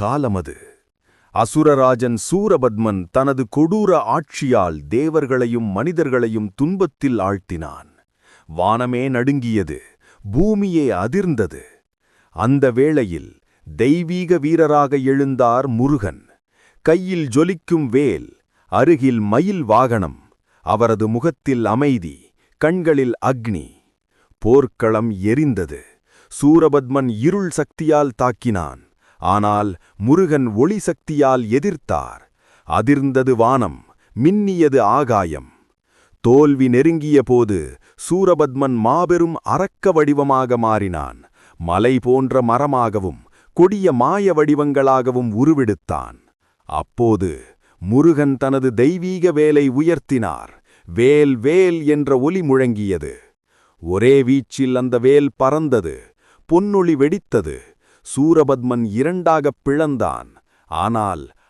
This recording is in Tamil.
காலமது. அசுரராஜன் சூரபத்மன் தனது கொடூர ஆட்சியால் தேவர்களையும் மனிதர்களையும் துன்பத்தில் ஆழ்த்தினான். வானமே நடுங்கியது, பூமியே அதிர்ந்தது. அந்த வேளையில் தெய்வீக வீரராக எழுந்தார் முருகன். கையில் ஜொலிக்கும் வேல், அருகில் மயில் வாகனம். அவரது முகத்தில் அமைதி, கண்களில் அக்னி. போர்க்களம் எரிந்தது. சூரபத்மன் இருள் சக்தியால் தாக்கினான். ஆனால் முருகன் ஒளி சக்தியால் எதிர்த்தார். அதிர்ந்தது வானம், மின்னியது ஆகாயம். தோல்வி நெருங்கிய போது சூரபத்மன் மாபெரும் அரக்க வடிவமாக மாறினான். மலை போன்ற மரமாகவும் கொடிய மாய வடிவங்களாகவும் உருவெடுத்தான். அப்போது முருகன் தனது தெய்வீக வேலை உயர்த்தினார். வேல் வேல் என்ற ஒலி முழங்கியது. ஒரே வீச்சில் அந்த வேல் பறந்தது. பொன்னொளி வெடித்தது. சூரபத்மன் இரண்டாகப் பிளந்தான். ஆனால்